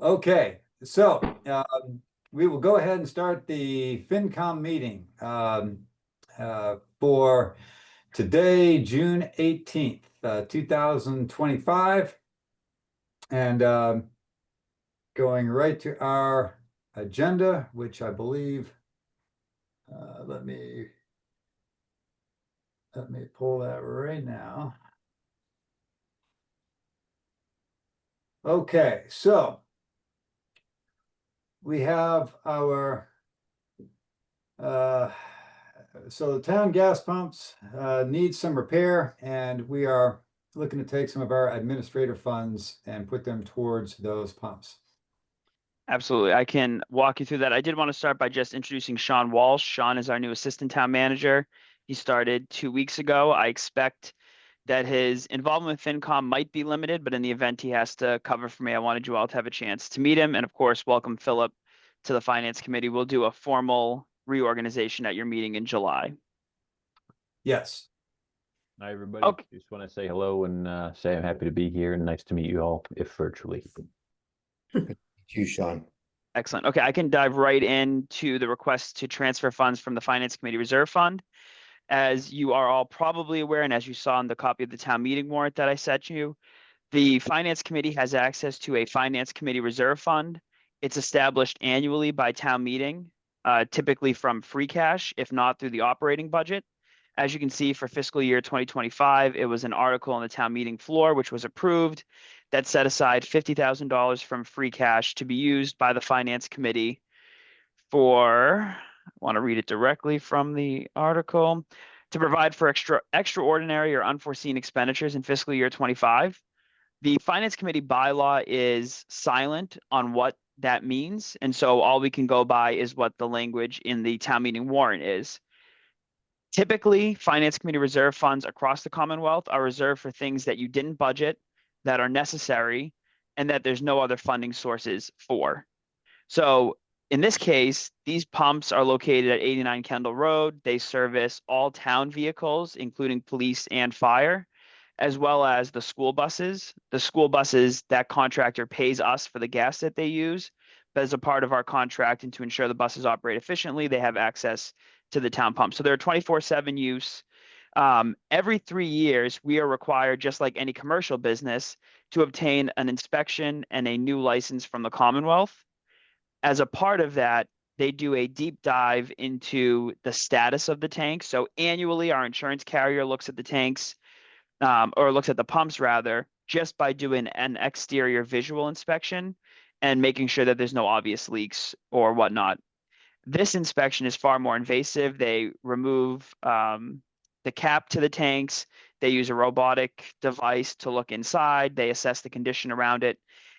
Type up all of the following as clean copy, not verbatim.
Okay, so we will go ahead and start the FinCom meeting for today, June 18th, 2025. And going right to our agenda, which I believe, let me pull that right now. Okay, so we have our so the town gas pumps need some repair, and we are looking to take some of our administrative funds and put them towards those pumps. Absolutely. I can walk you through that. I did want to start by just introducing Sean Walsh. Sean is our new assistant town manager. He started 2 weeks ago. I expect that his involvement with FinCom might be limited, but in the event he has to cover for me, I wanted you all to have a chance to meet him. And of course, welcome Philip to the Finance Committee. We'll do a formal reorganization at your meeting in July. Yes. Hi, everybody. Okay. Just want to say hello and say I'm happy to be here and nice to meet you all, if virtually. You, Sean. Excellent. Okay, I can dive right into the request to transfer funds from the Finance Committee Reserve Fund. As you are all probably aware, and as you saw in the copy of the town meeting warrant that I sent you, the Finance Committee has access to a Finance Committee Reserve Fund. It's established annually by town meeting, typically from free cash, if not through the operating budget. As you can see, for fiscal year 2025, it was an article on the town meeting floor, which was approved, that set aside $50,000 from free cash to be used by the Finance Committee for, I want to read it directly from the article, to provide for extraordinary or unforeseen expenditures in fiscal year 25. The Finance Committee bylaw is silent on what that means, and so all we can go by is what the language in the town meeting warrant is. Typically, Finance Committee reserve funds across the Commonwealth are reserved for things that you didn't budget, that are necessary, and that there's no other funding sources for. So in this case, these pumps are located at 89 Kendall Road. They service all town vehicles, including police and fire, as well as the school buses. The school buses, that contractor pays us for the gas that they use, but as a part of our contract and to ensure the buses operate efficiently, they have access to the town pump. So they're 24/7 use. Every 3 years, we are required, just like any commercial business, to obtain an inspection and a new license from the Commonwealth. As a part of that, they do a deep dive into the status of the tank. So annually, our insurance carrier looks at the tanks, or looks at the pumps rather, just by doing an exterior visual inspection and making sure that there's no obvious leaks or whatnot. This inspection is far more invasive. They remove the cap to the tanks. They use a robotic device to look inside. They assess the condition around it.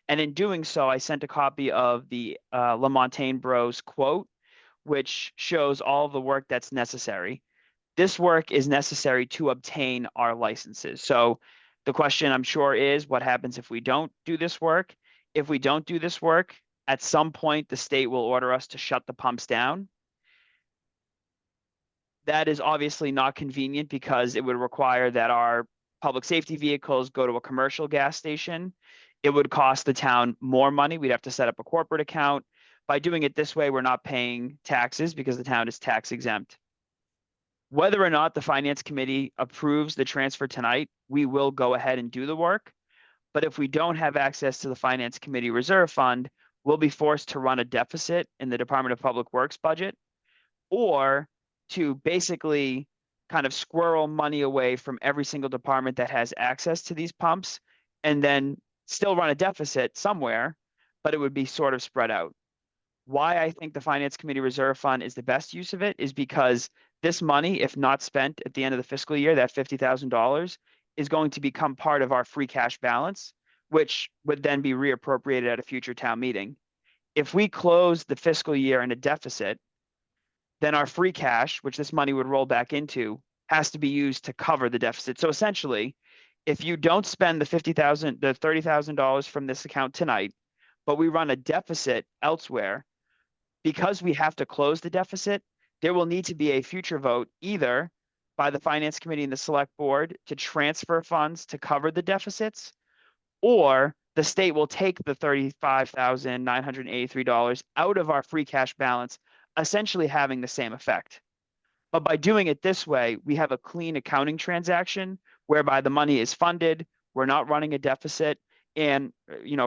And in doing so, I sent a copy of the LaMontagne Bros quote, which shows all of the work that's necessary. This work is necessary to obtain our licenses. So the question, I'm sure, is what happens if we don't do this work? If we don't do this work, at some point, the state will order us to shut the pumps down. That is obviously not convenient because it would require that our public safety vehicles go to a commercial gas station. It would cost the town more money. We'd have to set up a corporate account. By doing it this way, we're not paying taxes because the town is tax exempt. Whether or not the Finance Committee approves the transfer tonight, we will go ahead and do the work. But if we don't have access to the Finance Committee Reserve Fund, we'll be forced to run a deficit in the Department of Public Works budget, or to basically kind of squirrel money away from every single department that has access to these pumps, and then still run a deficit somewhere, but it would be sort of spread out. Why I think the Finance Committee Reserve Fund is the best use of it is because this money, if not spent at the end of the fiscal year, that $50,000, is going to become part of our free cash balance, which would then be reappropriated at a future town meeting. If we close the fiscal year in a deficit, then our free cash, which this money would roll back into, has to be used to cover the deficit. So essentially, if you don't spend the $30,000 from this account tonight, but we run a deficit elsewhere, because we have to close the deficit, there will need to be a future vote either by the Finance Committee and the Select Board to transfer funds to cover the deficits, or the state will take the $35,983 out of our free cash balance, essentially having the same effect. But by doing it this way, we have a clean accounting transaction whereby the money is funded, we're not running a deficit. And,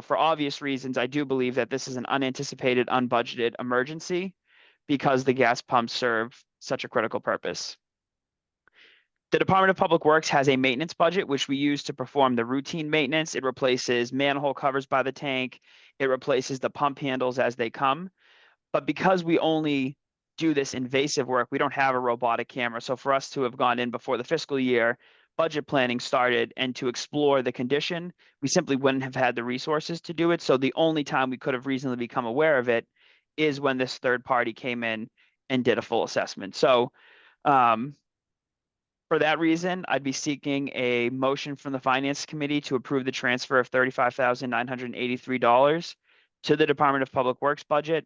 for obvious reasons, I do believe that this is an unanticipated, unbudgeted emergency because the gas pumps serve such a critical purpose. The Department of Public Works has a maintenance budget, which we use to perform the routine maintenance. It replaces manhole covers by the tank. It replaces the pump handles as they come. But because we only do this invasive work, we don't have a robotic camera. So for us to have gone in before the fiscal year, budget planning started, and to explore the condition, we simply wouldn't have had the resources to do it. So the only time we could have reasonably become aware of it is when this third party came in and did a full assessment. So for that reason, I'd be seeking a motion from the Finance Committee to approve the transfer of $35,983 to the Department of Public Works budget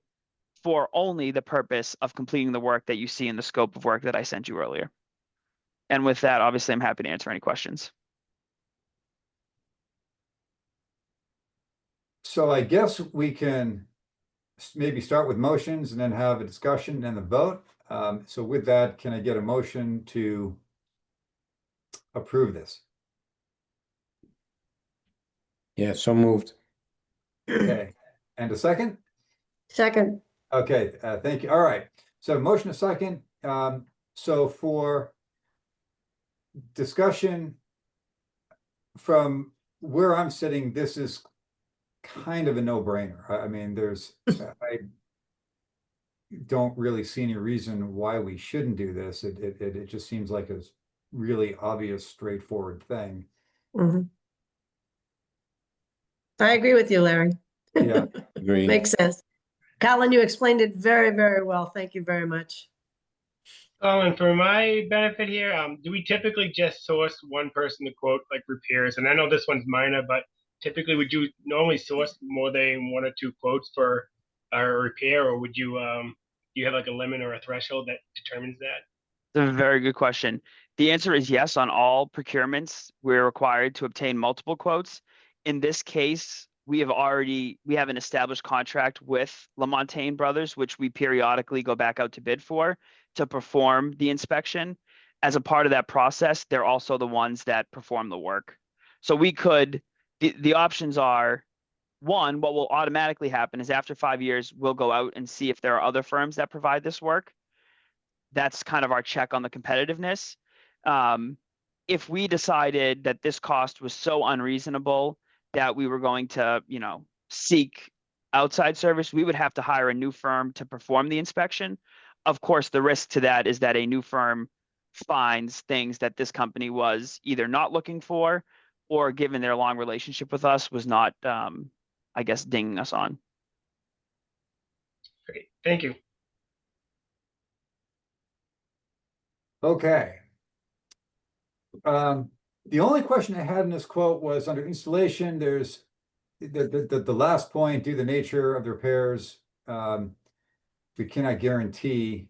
for only the purpose of completing the work that you see in the scope of work that I sent you earlier. And with that, obviously, I'm happy to answer any questions. So I guess we can maybe start with motions and then have a discussion and the vote. So with that, can I get a motion to approve this? Yeah, so moved. Okay, and a second? Second. Okay, thank you. All right, so motion a second. So for discussion from where I'm sitting, this is kind of a no-brainer. I mean, I don't really see any reason why we shouldn't do this. It just seems like a really obvious, straightforward thing. Mhm. I agree with you, Larry. Yeah. Agreed. Makes sense. Colin, you explained it very, very well. Thank you very much. Oh, and for my benefit here, do we typically just source one person to quote like repairs? And I know this one's minor, but typically would you normally source more than one or two quotes for a repair, or would you do you have like a limit or a threshold that determines that? It's a very good question. The answer is yes. On all procurements, we're required to obtain multiple quotes. In this case, we have an established contract with LaMontagne Brothers, which we periodically go back out to bid for to perform the inspection. As a part of that process, they're also the ones that perform the work. So the options are, one, what will automatically happen is after 5 years, we'll go out and see if there are other firms that provide this work. That's kind of our check on the competitiveness. If we decided that this cost was so unreasonable that we were going to, seek outside service, we would have to hire a new firm to perform the inspection. Of course, the risk to that is that a new firm finds things that this company was either not looking for, or given their long relationship with us, was not, I guess, dinging us on. Great, thank you. Okay. The only question I had in this quote was under installation, there's the last point, due to the nature of the repairs, we cannot guarantee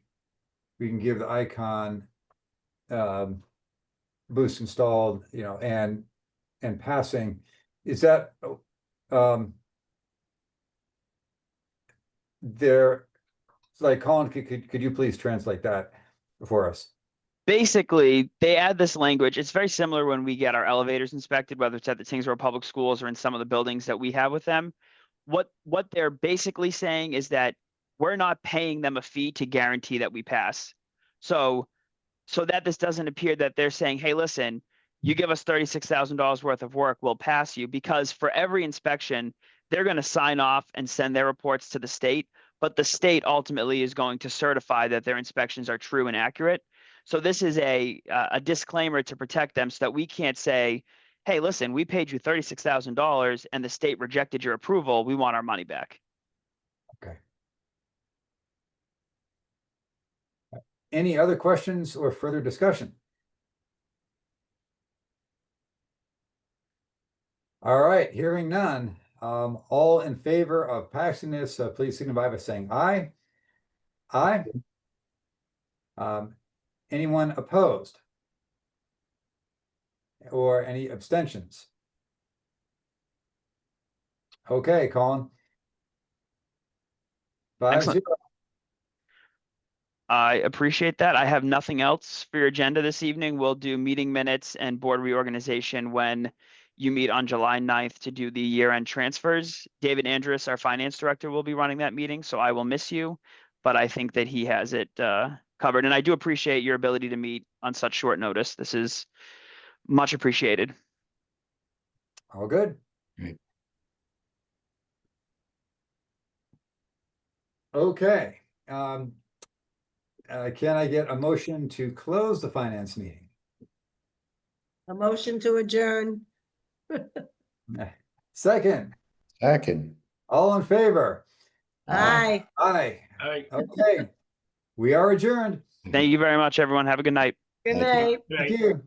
we can give the icon boost installed, and passing. Is that there, like, Colin, could you please translate that for us? Basically, they add this language. It's very similar when we get our elevators inspected, whether it's at the Tyngsborough Public Schools or in some of the buildings that we have with them. What they're basically saying is that we're not paying them a fee to guarantee that we pass. So that this doesn't appear that they're saying, hey, listen, you give us $36,000 worth of work, we'll pass you, because for every inspection, they're going to sign off and send their reports to the state, but the state ultimately is going to certify that their inspections are true and accurate. So this is a disclaimer to protect them, so that we can't say, hey, listen, we paid you $36,000 and the state rejected your approval, we want our money back. Okay. Any other questions or further discussion? All right, hearing none. All in favor of passing this, please signify by saying aye. Aye. Anyone opposed? Or any abstentions? Okay, Colin. 5-0. Excellent. I appreciate that. I have nothing else for your agenda this evening. We'll do meeting minutes and board reorganization when you meet on July 9th to do the year-end transfers. David Andrus, our finance director, will be running that meeting, so I will miss you, but I think that he has it covered. And I do appreciate your ability to meet on such short notice. This is much appreciated. All good. Great. Okay. Can I get a motion to close the finance meeting? A motion to adjourn. Second, Second. all in favor? Aye. Aye. Aye. Okay. We are adjourned. Thank you very much, everyone. Have a good night. Good Thank you. night. Good Thank night. you.